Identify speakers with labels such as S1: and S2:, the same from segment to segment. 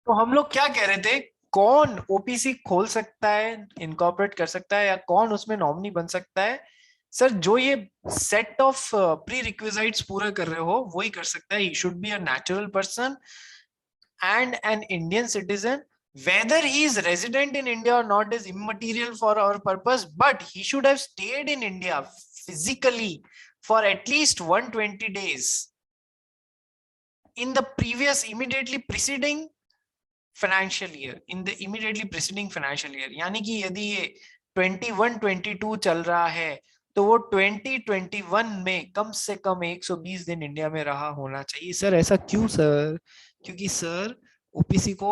S1: तो हम लोग क्या कह रहे थे, कौन ओपीसी खोल सकता है, इनकॉर्पोरेट कर सकता है, या कौन उसमें नॉमिनी बन सकता है? सर, जो ये सेट ऑफ प्री रिक्विजिट्स पूरा कर रहे हो वही कर सकता है. He should be a natural person and an Indian citizen. Whether he is resident in India or not is immaterial for our purpose, but he should have stayed in India physically for at least 120 days in the previous immediately preceding financial year. In the immediately preceding financial year, यानी कि यदि ये 21-22 चल रहा है तो वो 2021 में कम से कम 120 दिन इंडिया में रहा होना चाहिए. सर ऐसा क्यों सर? क्योंकि सर ओपीसी को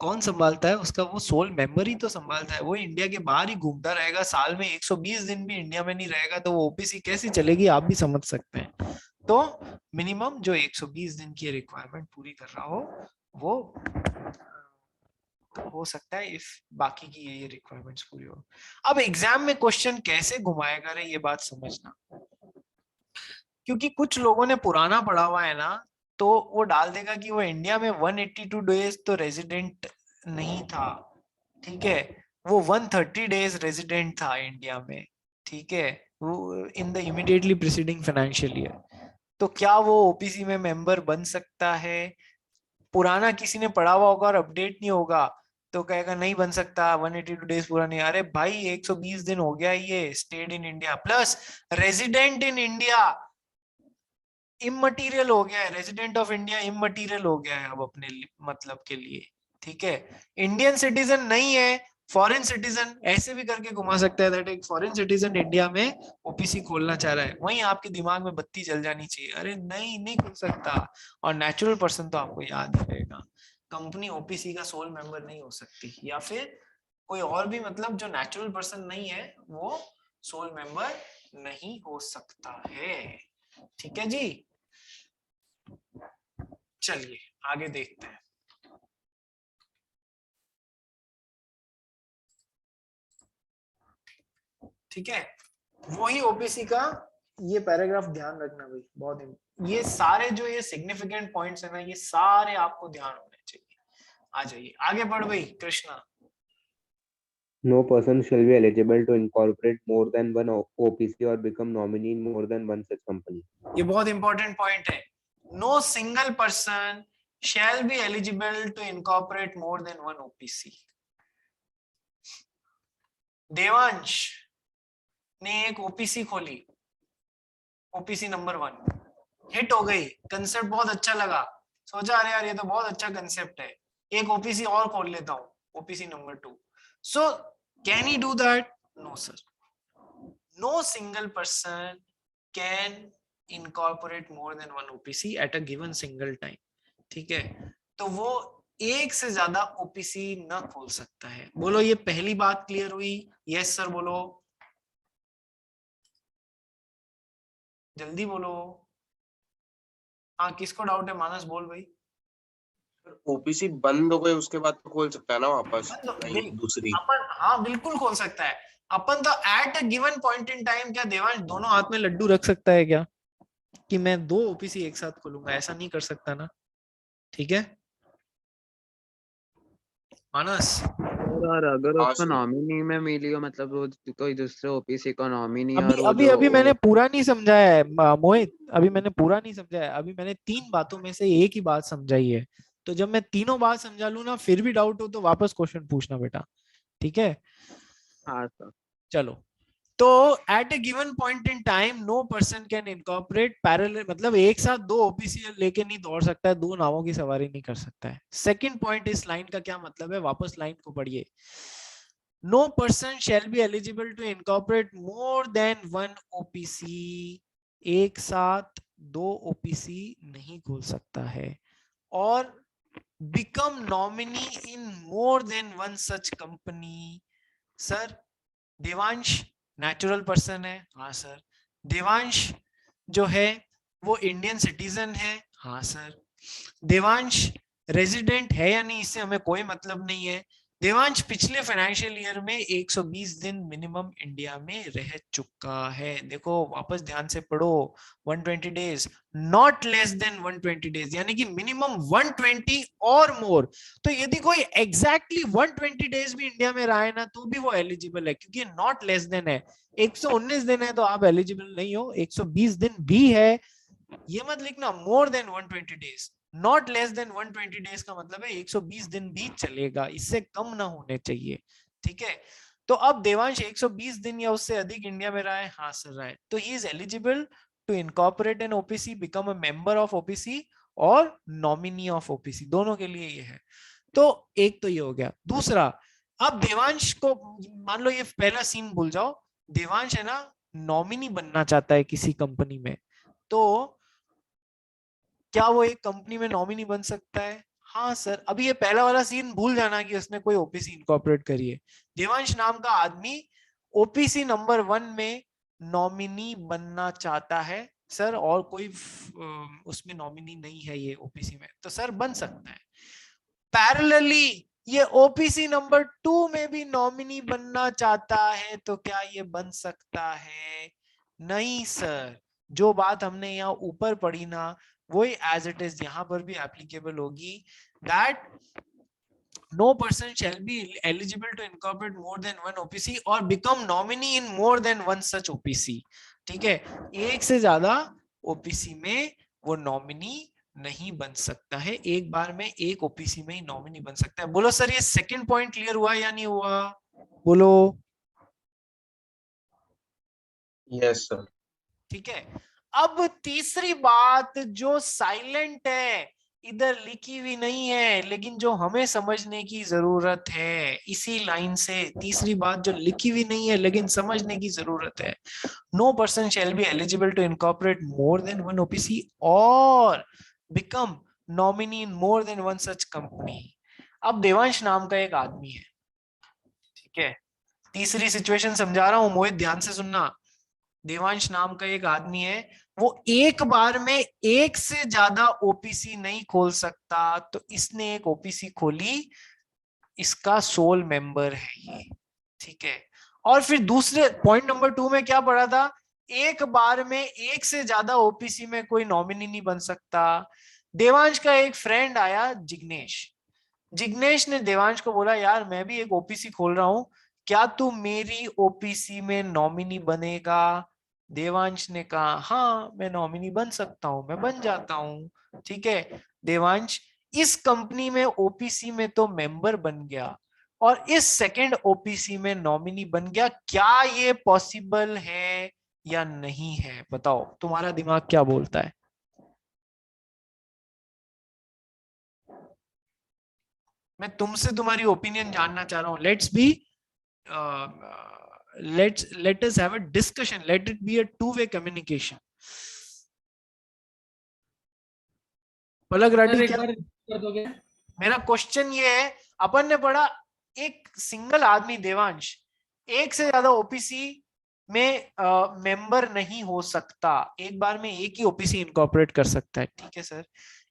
S1: कौन संभालता है? उसका वो सोल मेंबर ही तो संभालता है. वो इंडिया के बाहर ही घूमता रहेगा, साल में 120 दिन भी इंडिया में नहीं रहेगा तो वो ओपीसी कैसी चलेगी? आप भी समझ सकते हैं. तो मिनिमम जो 120 दिन की रिक्वायरमेंट पूरी कर रहा हो वो हो सकता है, इफ बाकी की ये रिक्वायरमेंट्स पूरी हो. अब एग्जाम में क्वेश्चन कैसे घुमाएगा रे, ये बात समझना. क्योंकि कुछ लोगों ने पुराना पढ़ा हुआ है ना, तो वो डाल देगा कि वो इंडिया में 182 डेज तो रेजिडेंट नहीं था. ठीक है, वो 130 डेज रेजिडेंट था इंडिया में. ठीक है, वो in the immediately preceding financial year. तो क्या वो ओपीसी में मेंबर बन सकता है? पुराना किसी ने पढ़ा हुआ होगा और अपडेट नहीं होगा तो कहेगा नहीं बन सकता, 182 डेज पूरा नहीं. अरे भाई 120 दिन हो गया, ये stayed in India plus resident in India immaterial हो गया है. रेजिडेंट ऑफ इंडिया इममटीरियल हो गया है अब अपने मतलब के लिए. ठीक है, इंडियन सिटीजन नहीं है, फॉरेन सिटीजन ऐसे भी करके घुमा सकता है. दैट एक फॉरेन सिटीजन इंडिया में ओपीसी खोलना चाह रहा है. वहीं आपके दिमाग में बत्ती जल जानी चाहिए, अरे नहीं नहीं खुल सकता. और नेचुरल पर्सन तो आपको याद ही रहेगा, कंपनी ओपीसी का सोल मेंबर नहीं हो सकती, या फिर कोई और भी मतलब जो नेचुरल पर्सन नहीं है वो सोल मेंबर नहीं हो सकता है. ठीक है जी, चलिए आगे देखते हैं. ठीक है, वही ओपीसी का ये पैराग्राफ ध्यान रखना भाई, बहुत ये सारे जो ये सिग्निफिकेंट पॉइंट्स है ना, ये सारे आपको ध्यान होने चाहिए. आ जाइए आगे बढ़ भाई Krishna.
S2: No person shall be eligible to incorporate more than one OPC or become nominee in more than one such company.
S1: ये बहुत इंपॉर्टेंट पॉइंट है. No single person shall be eligible to incorporate more than one OPC. Devansh ने एक OPC खोली, OPC number 1 hit हो गई, concept बहुत अच्छा लगा, सोचा अरे यार ये तो बहुत अच्छा कंसेप्ट है, एक ओपीसी और खोल लेता हूँ, OPC number 2. So can he do that? No sir, no single person can incorporate more than one OPC at a given single time. ठीक है, तो वो एक से ज्यादा ओपीसी न खोल सकता है. बोलो ये पहली बात क्लियर हुई? यस सर बोलो, जल्दी बोलो. हाँ किसको डाउट है? मानस बोल भाई.
S3: ओपीसी बंद हो गए उसके बाद तो खोल सकता है ना वापस नई
S1: नहीं,
S3: दूसरी.
S1: अपन हाँ बिल्कुल खोल सकता है. अपन तो eight a given point in time, क्या देवांश दोनों हाथ में लड्डू रख सकता है क्या कि मैं 2 ओपीसी एक साथ खोलूंगा? ऐसा नहीं कर सकता ना. ठीक है मानस.
S4: और अगर
S3: हाँ
S4: उसको
S3: सर.
S4: नॉमिनी में मिली हो, मतलब वो कोई दूसरे ओपीसी का नॉमिनी
S1: अभी
S4: और वो
S1: अभी
S4: जो
S1: अभी मैंने पूरा नहीं समझाया है मोहित, अभी मैंने पूरा नहीं समझाया. अभी मैंने 3 बातों में से एक ही बात समझाई है. तो जब मैं तीनों बात समझा लूं ना, फिर भी डाउट हो तो वापस क्वेश्चन पूछना बेटा. ठीक है
S4: हाँ सर.
S1: चलो. तो at a given point in time no person can incorporate parallel, मतलब एक साथ 2 ओपीसी लेके नहीं दौड़ सकता है, 2 नावों की सवारी नहीं कर सकता है. सेकंड पॉइंट इस लाइन का क्या मतलब है, वापस लाइन को पढ़िए. No person shall be eligible to incorporate more than one OPC. एक साथ 2 ओपीसी नहीं खोल सकता है. और become nominee in more than one such company. Sir Devansh natural person है? हाँ सर. देवांश जो है वो इंडियन सिटीजन है? हाँ सर. देवांश रेजिडेंट है या नहीं इससे हमें कोई मतलब नहीं है. देवांश पिछले फाइनेंशियल ईयर में 120 दिन मिनिमम इंडिया में रह चुका है। देखो वापस ध्यान से पढ़ो, 120 days, not less than 120 days, यानी कि मिनिमम 120 और मोर। तो यदि कोई एग्जैक्टली 120 डेज भी इंडिया में रहा है ना, तो भी वो एलिजिबल है, क्योंकि नॉट लेस देन है। 119 दिन है तो आप एलिजिबल नहीं हो, 120 दिन भी है, ये मत लिखना more than 120 days. Not less than 120 days का मतलब है 120 दिन भी चलेगा, इससे कम ना होने चाहिए, ठीक है। तो अब देवांश 120 दिन या उससे अधिक इंडिया में रहा है, हाँ सर रहा है, तो he is eligible to incorporate an OPC, become a member of OPC और नॉमिनी ऑफ ओपीसी, दोनों के लिए ये है। तो एक तो ये हो गया। दूसरा, अब देवांश को मान लो, ये पहला सीन भूल जाओ, देवांश है ना नॉमिनी बनना चाहता है किसी कंपनी में, तो क्या वो एक कंपनी में नॉमिनी बन सकता है? हाँ सर। अभी ये पहला वाला सीन भूल जाना कि उसने कोई ओपीसी इनकॉर्पोरेट करी है। देवांश नाम का आदमी ओपीसी नंबर 1 में नॉमिनी बनना चाहता है सर, और कोई उसमें नॉमिनी नहीं है ये ओपीसी में, तो सर बन सकता है। पैरेलली ये ओपीसी नंबर 2 में भी नॉमिनी बनना चाहता है, तो क्या ये बन सकता है? नहीं सर। जो बात हमने यहाँ ऊपर पढ़ी ना, वही एज इट इज यहाँ पर भी एप्लीकेबल होगी, that no person shall be eligible to incorporate more than one OPC or become nominee in more than one such OPC। ठीक है, एक से ज्यादा ओपीसी में वो नॉमिनी नहीं बन सकता है, एक बार में एक ओपीसी में ही नॉमिनी बन सकता है। बोलो सर, ये सेकंड पॉइंट क्लियर हुआ या नहीं हुआ? बोलो।
S3: Yes sir.
S1: ठीक है। अब तीसरी बात जो साइलेंट है, इधर लिखी हुई नहीं है, लेकिन जो हमें समझने की जरूरत है, इसी लाइन से तीसरी बात जो लिखी हुई नहीं है लेकिन समझने की जरूरत है, no person shall be eligible to incorporate more than one OPC और become nominee in more than one such company. अब देवांश नाम का एक आदमी है, ठीक है, तीसरी सिचुएशन समझा रहा हूं, मोहित ध्यान से सुनना। देवांश नाम का एक आदमी है, वो एक बार में एक से ज्यादा ओपीसी नहीं खोल सकता, तो इसने एक ओपीसी खोली, इसका सोल मेंबर है ये, ठीक है। और फिर दूसरे पॉइंट नंबर 2 में क्या पढ़ा था? एक बार में एक से ज्यादा ओपीसी में कोई नॉमिनी नहीं बन सकता। देवांश का एक फ्रेंड आया, जिग्नेश। जिग्नेश ने देवांश को बोला, यार मैं भी एक ओपीसी खोल रहा हूं, क्या तू मेरी ओपीसी में नॉमिनी बनेगा? देवांश ने कहा, हाँ मैं नॉमिनी बन सकता हूं, मैं बन जाता हूं, ठीक है। देवांश इस कंपनी में ओपीसी में तो मेंबर बन गया और इस सेकंड ओपीसी में नॉमिनी बन गया। क्या ये पॉसिबल है या नहीं है? बताओ, तुम्हारा दिमाग क्या बोलता है? मैं तुमसे तुम्हारी ओपिनियन जानना चाह रहा हूं। let us have a discussion, let it be a two-way communication। पलक राठी, क्या मेरा क्वेश्चन ये है, अपन ने पढ़ा एक सिंगल आदमी देवांश एक से ज्यादा ओपीसी में मेंबर नहीं हो सकता, एक बार में एक ही ओपीसी इनकॉर्पोरेट कर सकता है, ठीक है सर।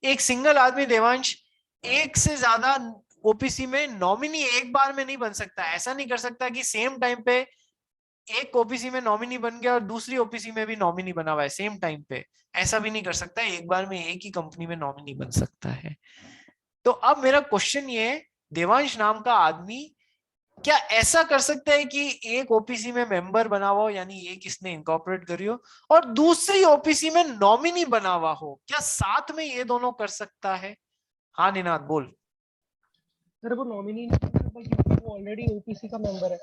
S1: एक सिंगल आदमी देवांश एक से ज्यादा ओपीसी में नॉमिनी एक बार में नहीं बन सकता। ऐसा नहीं कर सकता कि सेम टाइम पे एक ओपीसी में नॉमिनी बन गया और दूसरी ओपीसी में भी नॉमिनी बना हुआ है सेम टाइम पे, ऐसा भी नहीं कर सकता। एक बार में एक ही कंपनी में नॉमिनी बन सकता है। तो अब मेरा क्वेश्चन ये है, देवांश नाम का आदमी क्या ऐसा कर सकता है कि एक ओपीसी में मेंबर बना हुआ हो, यानी एक इसने इनकॉर्पोरेट करी हो, और दूसरी ओपीसी में नॉमिनी बना हुआ हो? क्या साथ में ये दोनों कर सकता है? हाँ निनाद बोल।
S5: सर वो नॉमिनी नहीं कर सकता क्योंकि वो ऑलरेडी ओपीसी का मेंबर है।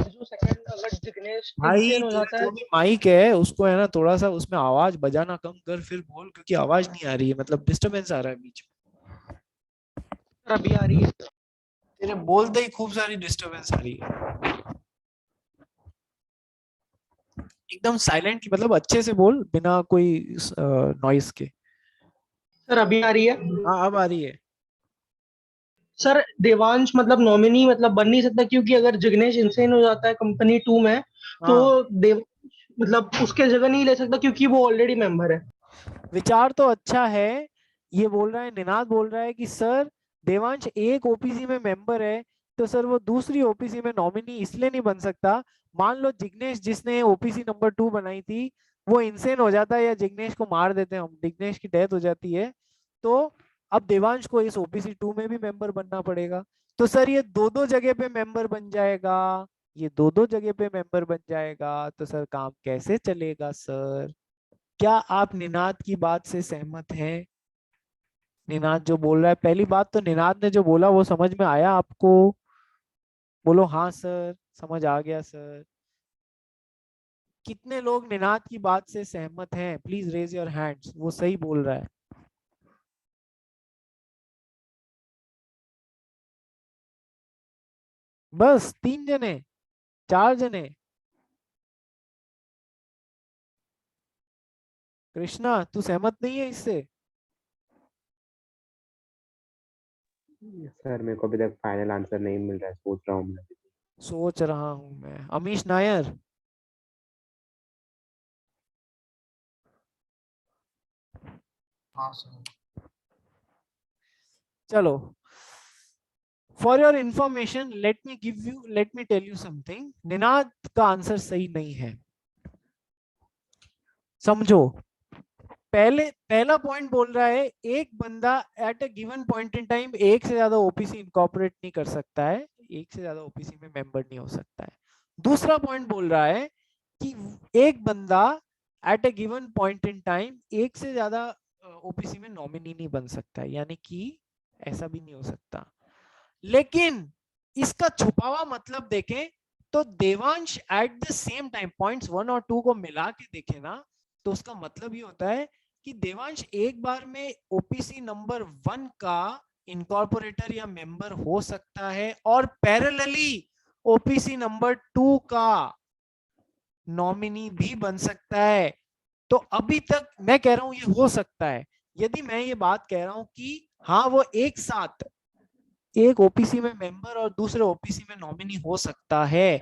S5: जो सेकंड अगर जिग्नेश इंसेन हो जाता है,
S1: जो भी माइक है उसको है ना थोड़ा सा उसमें आवाज बजाना कम कर, फिर बोल, क्योंकि आवाज नहीं आ रही है, मतलब डिस्टरबेंस आ रहा है बीच में।
S5: सर अभी आ रही है?
S1: तेरे बोलते ही खूब सारी डिस्टरबेंस आ रही है, एकदम साइलेंट, मतलब अच्छे से बोल बिना कोई नॉइस के।
S5: सर अभी आ रही है?
S1: हाँ अब आ रही है।
S5: सर देवांश मतलब नॉमिनी मतलब बन नहीं सकता क्योंकि अगर जिग्नेश इंसेन हो जाता है कंपनी 2 में, तो देवांश मतलब उसके जगह नहीं ले सकता क्योंकि वो ऑलरेडी मेंबर है।
S1: विचार तो अच्छा है। ये बोल रहा है, निनाद बोल रहा है कि सर देवांश एक ओपीसी में मेंबर है, तो सर वो दूसरी ओपीसी में नॉमिनी इसलिए नहीं बन सकता, मान लो जिग्नेश जिसने ओपीसी नंबर 2 बनाई थी वो इंसेन हो जाता है या जिग्नेश को मार देते हैं हम, जिग्नेश की डेथ हो जाती है, तो अब देवांश को इस ओपीसी 2 में भी मेंबर बनना पड़ेगा। तो सर ये दो दो जगह पे मेंबर बन जाएगा, ये दो दो जगह पे मेंबर बन जाएगा, तो सर काम कैसे चलेगा सर? क्या आप निनाद की बात से सहमत हैं? निनाद जो बोल रहा है, पहली बात तो निनाद ने जो बोला वो समझ में आया आपको? बोलो हाँ सर, समझ आ गया सर। कितने लोग निनाद की बात से सहमत हैं? प्लीज रेज योर हैंड्स, वो सही बोल रहा है। बस 3 जने, 4 जने? कृष्णा तू सहमत नहीं है इससे?
S2: सर मेरे को अभी तक फाइनल आंसर नहीं मिल रहा है, सोच रहा हूँ मैं।
S1: सोच रहा हूं मैं। अमीश नायर?
S5: हाँ सर।
S1: चलो, for your information let me tell you something. Ninad का आंसर सही नहीं है, समझो। पहला पॉइंट बोल रहा है एक बंदा eight a given point in time एक से ज्यादा ओपीसी इनकॉर्पोरेट नहीं कर सकता है, एक से ज्यादा ओपीसी में मेंबर नहीं हो सकता है। दूसरा पॉइंट बोल रहा है कि एक बंदा eight a given point in time एक से ज्यादा ओपीसी में नॉमिनी नहीं बन सकता है, यानी कि ऐसा भी नहीं हो सकता। लेकिन इसका छुपा हुआ मतलब देखें तो Devansh at the same time points 1 और 2 को मिला के देखे ना, तो उसका मतलब ये होता है कि देवांश एक बार में ओपीसी नंबर 1 का इनकॉर्पोरेटर या मेंबर हो सकता है और पैरेलली ओपीसी नंबर 2 का नॉमिनी भी बन सकता है। तो अभी तक मैं कह रहा हूं ये हो सकता है। यदि मैं ये बात कह रहा हूं कि हाँ वो एक साथ एक ओपीसी में मेंबर और दूसरे ओपीसी में नॉमिनी हो सकता है,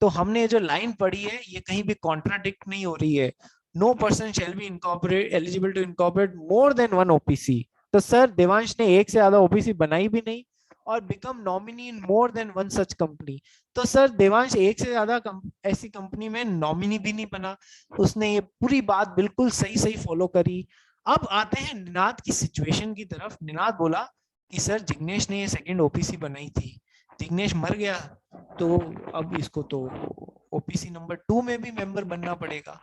S1: तो हमने जो लाइन पढ़ी है ये कहीं भी कॉन्ट्राडिक्ट नहीं हो रही है। No person shall be incorporate eligible to incorporate more than 1 OPC. तो सर देवांश ने एक से ज्यादा ओपीसी बनाई भी नहीं और become nominee in more than 1 such company. तो सर देवांश एक से ज्यादा ऐसी कंपनी में नॉमिनी भी नहीं बना, उसने ये पूरी बात बिल्कुल सही सही फॉलो करी। अब आते हैं निनाद की सिचुएशन की तरफ। निनाद बोला कि सर जिग्नेश ने ये सेकंड ओपीसी बनाई थी, जिग्नेश मर गया, तो अब इसको तो ओपीसी नंबर 2 में भी मेंबर बनना पड़ेगा।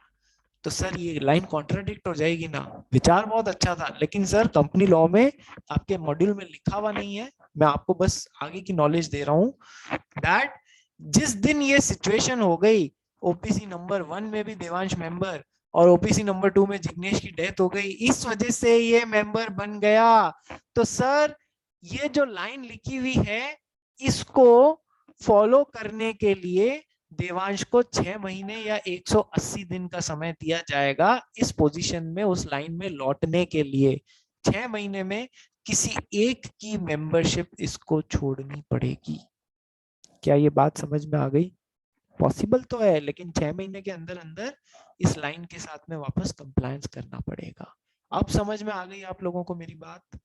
S1: तो सर ये लाइन कॉन्ट्राडिक्ट हो जाएगी ना? विचार बहुत अच्छा था, लेकिन सर कंपनी लॉ में आपके मॉड्यूल में लिखा हुआ नहीं है, मैं आपको बस आगे की नॉलेज दे रहा हूँ दैट जिस दिन ये सिचुएशन हो गई ओपीसी नंबर 1 में भी देवांश मेंबर और ओपीसी नंबर 2 में जिग्नेश की डेथ हो गई, इस वजह से ये मेंबर बन गया। तो सर ये जो लाइन लिखी हुई है इसको फॉलो करने के लिए देवांश को 6 महीने या 180 दिन का समय दिया जाएगा इस पोजीशन में उस लाइन में लौटने के लिए। 6 महीने में किसी एक की मेंबरशिप इसको छोड़नी पड़ेगी। क्या ये बात समझ में आ गई? पॉसिबल तो है, लेकिन 6 महीने के अंदर अंदर इस लाइन के साथ में वापस कंप्लायंस करना पड़ेगा। अब समझ में आ गई आप लोगों को मेरी बात?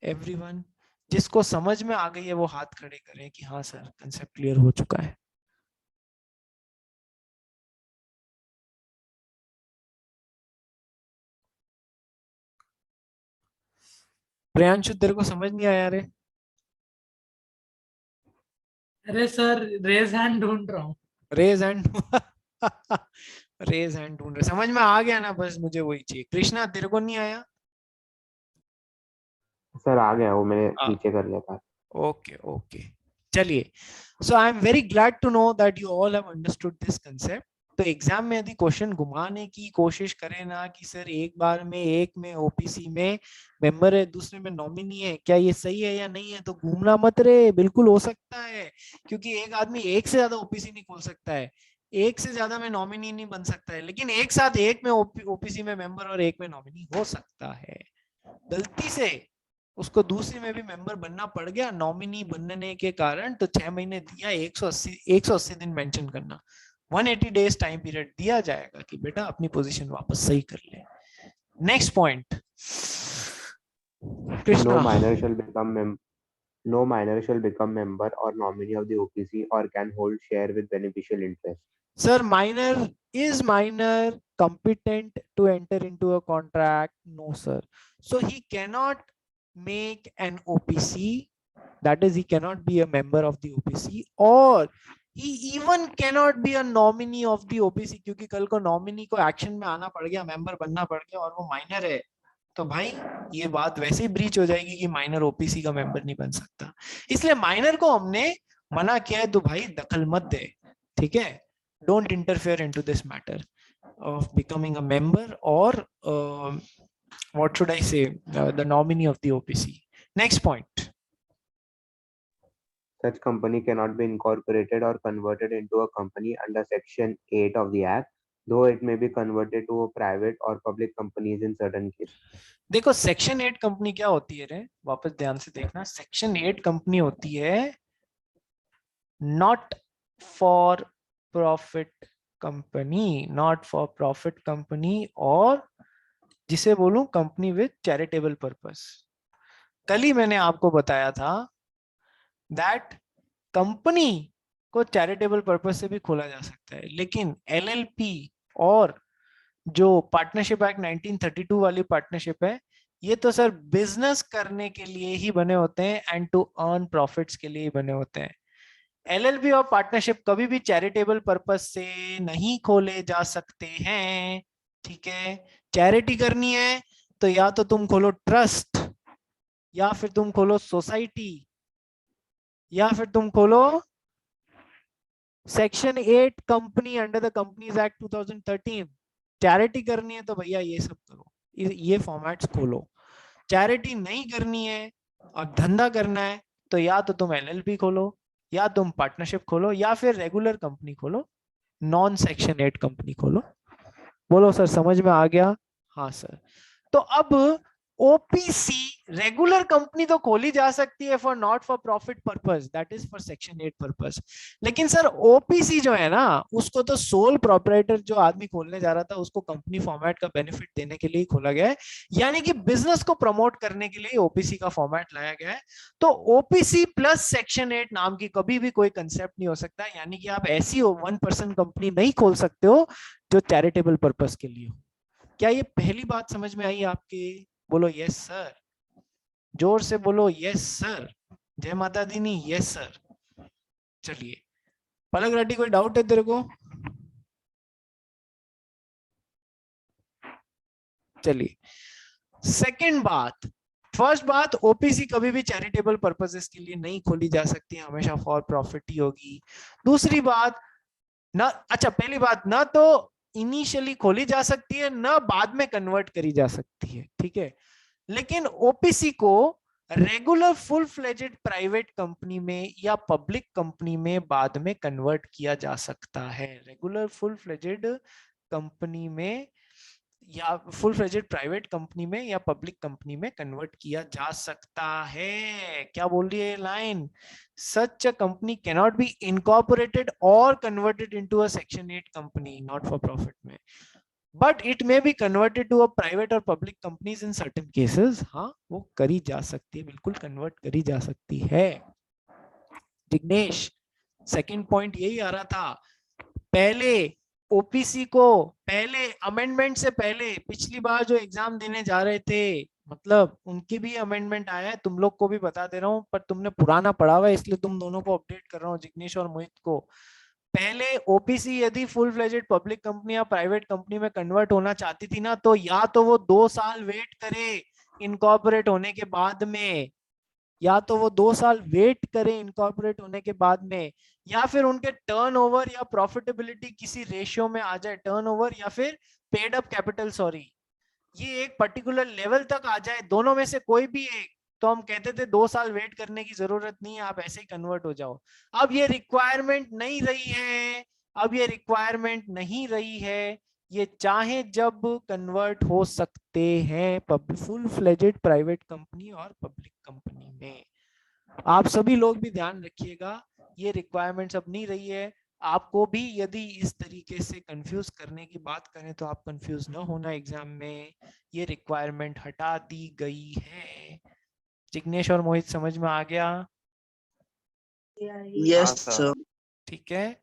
S1: एवरीवन जिसको समझ में आ गई है वो हाथ खड़े करें कि हाँ सर कंसेप्ट क्लियर हो चुका है। प्रियांशु तेरे को समझ नहीं आया रे?
S6: अरे सर रेज हैंड ढूंढ रहा हूँ।
S1: रेज हैंड रेज हैंड ढूंढ रहे, समझ में आ गया ना? बस मुझे वही चाहिए। कृष्णा तेरे को नहीं आया?
S2: सर आ गया, वो मैंने नीचे कर लिया था।
S1: ओके ओके, चलिए। So I am very glad to know that you all have understood this concept. तो एग्जाम में यदि क्वेश्चन घुमाने की कोशिश करें ना कि सर एक बार में एक में ओपीसी में मेंबर है दूसरे में नॉमिनी है, क्या ये सही है या नहीं है, तो घूमना मत रे, बिल्कुल हो सकता है। क्योंकि एक आदमी एक से ज्यादा ओपीसी नहीं खोल सकता है, एक से ज्यादा में नॉमिनी नहीं बन सकता है, लेकिन एक साथ एक में ओपीसी में मेंबर और एक में नॉमिनी हो सकता है। गलती से उसको दूसरी में भी मेंबर बनना पड़ गया नॉमिनी बनने के कारण, तो 6 महीने दिया, 180 दिन मेंशन करना, 180 डेज टाइम पीरियड दिया जाएगा कि बेटा अपनी पोजीशन वापस सही कर ले। Next point
S2: no
S1: Krishna.
S2: Minor shall become No minor shall become member or nominee of the OPC or can hold share with beneficial interest.
S1: Sir, minor is minor competent to enter into a contract? No, sir. So he cannot make an OPC. That is, he cannot be a member of the OPC, or he even cannot be a nominee of the OPC, क्योंकि कल को nominee को action में आना पड़ गया, member बनना पड़ गया और वो माइनर है, तो भाई ये बात वैसे ही ब्रीच हो जाएगी कि माइनर ओपीसी का मेंबर नहीं बन सकता। इसलिए माइनर को हमने मना किया है, तो भाई दखल मत दे, ठीक है? Don't interfere into this matter of becoming a member or what should I say, the nominee of the OPC. Next point.
S2: Such company cannot be incorporated or converted into a company under Section 8 of the Act, though it may be converted to a private or public companies in certain cases.
S1: देखो section 8 company क्या होती है रे, वापस ध्यान से देखना। Section 8 company होती है not for profit company, not for profit company, और जिसे बोलूं कंपनी विद चैरिटेबल पर्पस। कल ही मैंने आपको बताया था दैट कंपनी को चैरिटेबल पर्पस से भी खोला जा सकता है, लेकिन एलएलपी और जो पार्टनरशिप एक्ट 1932 वाली पार्टनरशिप है, ये तो सर बिजनेस करने के लिए ही बने होते हैं एंड टू अर्न प्रॉफिट्स के लिए ही बने होते हैं। एलएलपी और पार्टनरशिप कभी भी चैरिटेबल पर्पस से नहीं खोले जा सकते हैं, ठीक है? चैरिटी करनी है तो या तो तुम खोलो ट्रस्ट, या फिर तुम खोलो सोसाइटी, या फिर तुम खोलो section 8 company under the companies act 2013। Charity करनी है तो भैया ये सब करो, ये फॉर्मेट्स खोलो। चैरिटी नहीं करनी है और धंधा करना है तो या तो तुम एलएलपी खोलो, या तुम पार्टनरशिप खोलो, या फिर रेगुलर कंपनी खोलो, नॉन सेक्शन 8 कंपनी खोलो। बोलो सर समझ में आ गया? हाँ सर। तो अब ओपीसी रेगुलर कंपनी तो खोली जा सकती है for not for profit purpose, that is for section 8 purpose, लेकिन सर ओपीसी जो है ना, उसको तो सोल प्रोप्राइटर जो आदमी खोलने जा रहा था उसको कंपनी फॉर्मेट का बेनिफिट देने के लिए ही खोला गया है, यानी कि बिजनेस को प्रमोट करने के लिए ओपीसी का फॉर्मेट लाया गया है। तो ओपीसी प्लस सेक्शन 8 नाम की कभी भी कोई कंसेप्ट नहीं हो सकता, यानी कि आप ऐसी 1% कंपनी नहीं खोल सकते हो जो चैरिटेबल पर्पस के लिए हो। क्या ये पहली बात समझ में आई आपके? बोलो यस सर, जोर से बोलो यस सर। जय माता दी नहीं, यस सर। चलिए पलक रेड्डी, कोई डाउट है तेरे को? चलिए सेकंड बात। फर्स्ट बात, ओपीसी कभी भी चैरिटेबल पर्पसेस के लिए नहीं खोली जा सकती है, हमेशा फॉर प्रॉफिट ही होगी। दूसरी बात ना, अच्छा पहली बात, ना तो इनिशियली खोली जा सकती है ना बाद में कन्वर्ट करी जा सकती है, ठीक है? लेकिन ओपीसी को regular full fledged private company में या पब्लिक कंपनी में बाद में कन्वर्ट किया जा सकता है। रेगुलर फुल फ्लेजेड कंपनी में या फुल फ्लेजेड प्राइवेट कंपनी में या पब्लिक कंपनी में कन्वर्ट किया जा सकता है। क्या बोल रही है line? Such a company cannot be incorporated और converted into a section 8 company not for profit में, but it may be converted to a private और public companies in certain cases. हाँ वो करी जा सकती है, बिल्कुल कन्वर्ट करी जा सकती है। जिग्नेश सेकंड पॉइंट यही आ रहा था। पहले ओपीसी को पहले अमेंडमेंट से पहले पिछली बार जो एग्जाम देने जा रहे थे, मतलब उनकी भी अमेंडमेंट आया है, तुम लोग को भी बता दे रहा हूँ, पर तुमने पुराना पढ़ा हुआ है इसलिए तुम दोनों को अपडेट कर रहा हूँ, जिग्नेश और मोहित को। पहले ओपीसी यदि फुल फ्लेजेड पब्लिक कंपनी या प्राइवेट कंपनी में कन्वर्ट होना चाहती थी ना, तो या तो वो 2 साल वेट करे इनकॉर्पोरेट होने के बाद में, या तो वो 2 साल वेट करें इनकॉर्पोरेट होने के बाद में, या फिर उनके टर्नओवर या प्रॉफिटेबिलिटी किसी रेशियो में आ जाए, टर्नओवर या फिर पेड अप कैपिटल, सॉरी, ये एक पर्टिकुलर लेवल तक आ जाए, दोनों में से कोई भी एक, तो हम कहते थे 2 साल वेट करने की जरूरत नहीं है, आप ऐसे ही कन्वर्ट हो जाओ। अब ये रिक्वायरमेंट नहीं रही है, अब ये रिक्वायरमेंट नहीं रही है, ये चाहे जब कन्वर्ट हो सकते हैं फुल फ्लेजेड प्राइवेट कंपनी और पब्लिक कंपनी में। आप सभी लोग भी ध्यान रखिएगा, ये रिक्वायरमेंट्स अब नहीं रही है। आपको भी यदि इस तरीके से कंफ्यूज करने की बात करें तो आप कंफ्यूज न होना एग्जाम में, ये रिक्वायरमेंट हटा दी गई है। जिग्नेश और मोहित समझ में आ गया?
S3: यस
S2: हाँ,
S3: सर।
S1: ठीक है।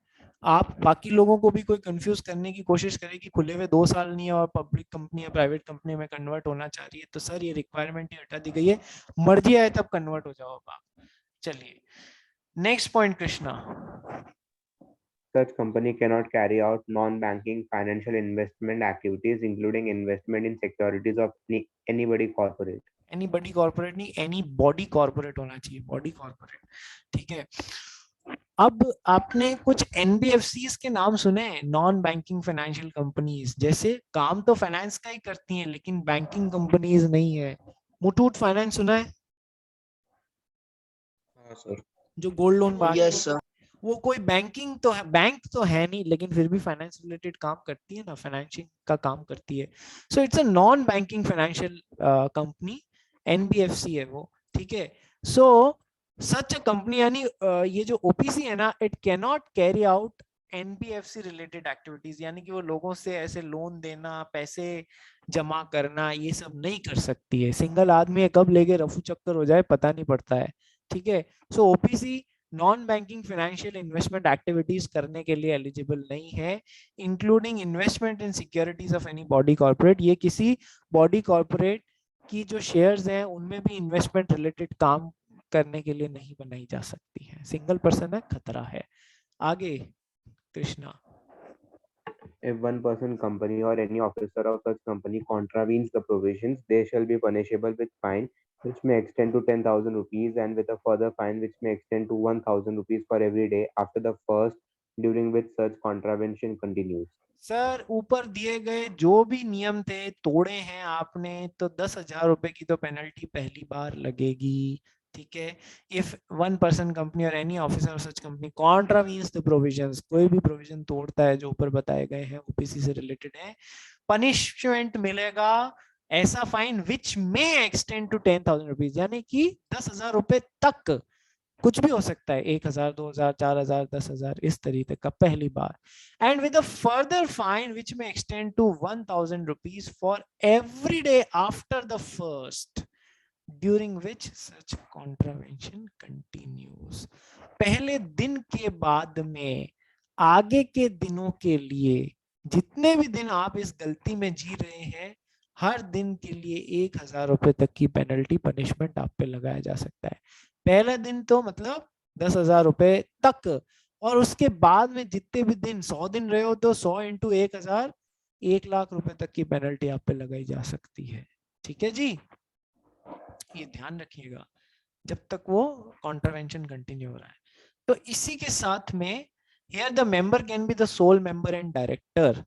S1: आप बाकी लोगों को भी कोई कंफ्यूज करने की कोशिश करें कि खुले हुए 2 साल नहीं है और पब्लिक कंपनी या प्राइवेट कंपनी में कन्वर्ट होना चाह रही है, तो सर ये रिक्वायरमेंट ही हटा दी गई है, मर्जी आए तब कन्वर्ट हो जाओ आप। चलिए next point Krishna.
S2: Such company cannot carry out non-banking financial investment activities, including investment in securities of anybody corporate.
S1: Any body corporate नहीं, एनी बॉडी कॉर्पोरेट होना चाहिए, बॉडी कॉर्पोरेट। ठीक है। अब आपने कुछ एनबीएफसीज के नाम सुने, नॉन बैंकिंग फाइनेंशियल कंपनीज, जैसे काम तो फाइनेंस का ही करती हैं लेकिन बैंकिंग कंपनीज नहीं है। मुथूट फाइनेंस सुना है,
S3: हाँ सर।
S1: जो गोल्ड लोन
S3: यस सर।
S1: वो कोई बैंकिंग तो है, बैंक तो है नहीं, लेकिन फिर भी फाइनेंस रिलेटेड काम करती है ना, फाइनेंसिंग का काम करती है। So it's a non banking financial company, NBFC है वो। ठीक है। सो सच अ कंपनी, यानी ये जो ओपीसी है ना, it can not carry out NBFC related activities, यानी कि वो लोगों से ऐसे लोन देना, पैसे जमा करना, ये सब नहीं कर सकती है। सिंगल आदमी है, कब लेके रफू चक्कर हो जाए पता नहीं पड़ता है। ठीक है। सो OPC non banking financial investment activities करने के लिए एलिजिबल नहीं है, including investment in securities of any body corporate. ये किसी बॉडी कॉर्पोरेट की जो शेयर्स हैं उनमें भी इन्वेस्टमेंट रिलेटेड काम करने के लिए नहीं बनाई जा सकती है। सिंगल पर्सन है, खतरा है। आगे Krishna.
S2: If one person company or any officer of such company contravenes the provisions, they shall be punishable with fine which may extend to 10,000 rupees and with a further fine which may extend to 1,000 rupees for every day after the first during which such contravention continues.
S1: Sir ऊपर दिए गए जो भी नियम थे तोड़े हैं आपने, तो 10,000 रुपए की तो पेनल्टी पहली बार लगेगी। ठीक है। इफ वन पर्सन कंपनी और any officer such company contravenes the provisions, कोई भी प्रोविजन तोड़ता है जो ऊपर बताए गए हैं, ओपीसी से रिलेटेड है, पनिशमेंट मिलेगा ऐसा fine which may extend to 10,000 rupees, यानी कि 10,000 रुपए तक, कुछ भी हो सकता है, 1,000, 2,000, 4,000, 10,000, इस तरीके का पहली बार। And with a further fine which may extend to 1,000 rupees for every day after the first during which such contravention continues. पहले दिन के बाद में आगे के दिनों के लिए, जितने भी दिन आप इस गलती में जी रहे हैं, हर दिन के लिए 1,000 रुपए तक की पेनल्टी, पनिशमेंट आप पे लगाया जा सकता है। पहला दिन तो मतलब 10,000 रुपए तक, और उसके बाद में जितने भी दिन, 100 दिन रहे हो तो 100 इंटू 1,000, 1,00,000 रुपए तक की पेनल्टी आप पे लगाई जा सकती है। ठीक है जी, ये ध्यान रखिएगा जब तक वो कॉन्ट्रावेंशन कंटिन्यू हो रहा है। तो इसी के साथ में here the member can be the sole member and director.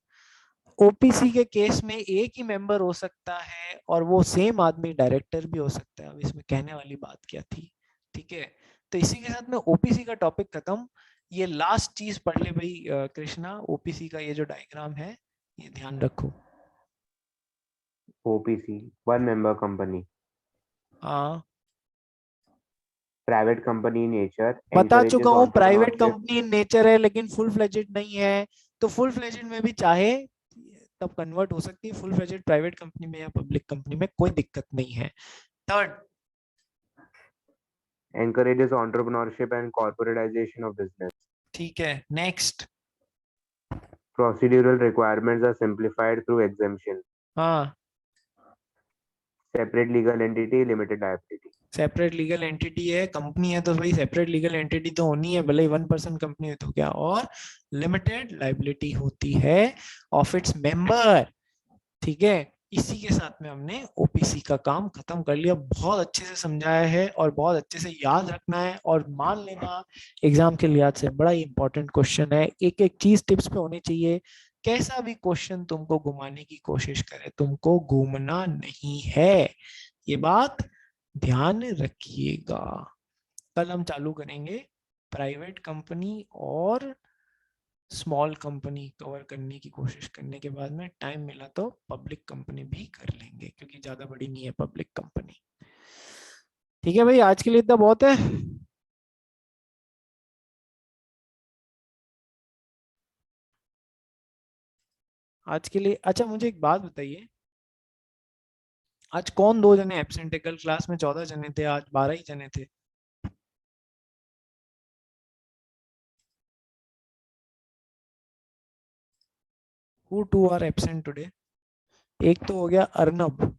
S1: OPC के केस में एक ही मेंबर हो सकता है और वो सेम आदमी डायरेक्टर भी हो सकता है। अब इसमें कहने वाली बात क्या थी। ठीक है। तो इसी के साथ में ओपीसी का टॉपिक खत्म। ये लास्ट चीज पढ़ ले भाई कृष्णा, ओपीसी का ये जो डायग्राम है ये ध्यान रखो।
S2: OPC, one member company.
S1: हाँ
S2: Private company in nature.
S1: बता
S2: encourages
S1: चुका हूँ, private
S2: entrepreneurship.
S1: Company in nature है लेकिन फुल फ्लेजेड नहीं है। तो फुल फ्लेजेड में भी चाहे तब कन्वर्ट हो सकती है, फुल फ्लेजेड प्राइवेट कंपनी में या पब्लिक कंपनी में कोई दिक्कत नहीं है। Third,
S2: Encourages entrepreneurship and corporatization of business.
S1: ठीक है। Next,
S2: Procedural requirements are simplified through exemption.
S1: हाँ
S2: Separate legal entity, limited liability.
S1: Separate legal entity है, कंपनी है तो भाई सेपरेट लीगल एंटिटी तो होनी है, भले ही वन पर्सन कंपनी है तो क्या, और लिमिटेड लाइबिलिटी होती है ऑफ इट्स मेंबर। ठीक है। इसी के साथ में हमने ओपीसी का काम खत्म कर लिया। बहुत अच्छे से समझाया है और बहुत अच्छे से याद रखना है, और मान लेना एग्जाम के लिहाज से बड़ा ही इंपॉर्टेंट क्वेश्चन है। एक एक चीज टिप्स पे होनी चाहिए। कैसा भी क्वेश्चन तुमको घुमाने की कोशिश करे, तुमको घूमना नहीं है, ये बात ध्यान रखिएगा। कल हम चालू करेंगे प्राइवेट कंपनी और स्मॉल कंपनी कवर करने की कोशिश करने के बाद में टाइम मिला तो पब्लिक कंपनी भी कर लेंगे, क्योंकि ज्यादा बड़ी नहीं है पब्लिक कंपनी। ठीक है भाई, आज के लिए इतना बहुत है। आज के लिए अच्छा मुझे एक बात बताइए, आज कौन 2 जने एब्सेंट है? कल क्लास में 14 जने थे, आज 12 ही जने थे। Who two are absent today? एक तो हो गया अर्नब,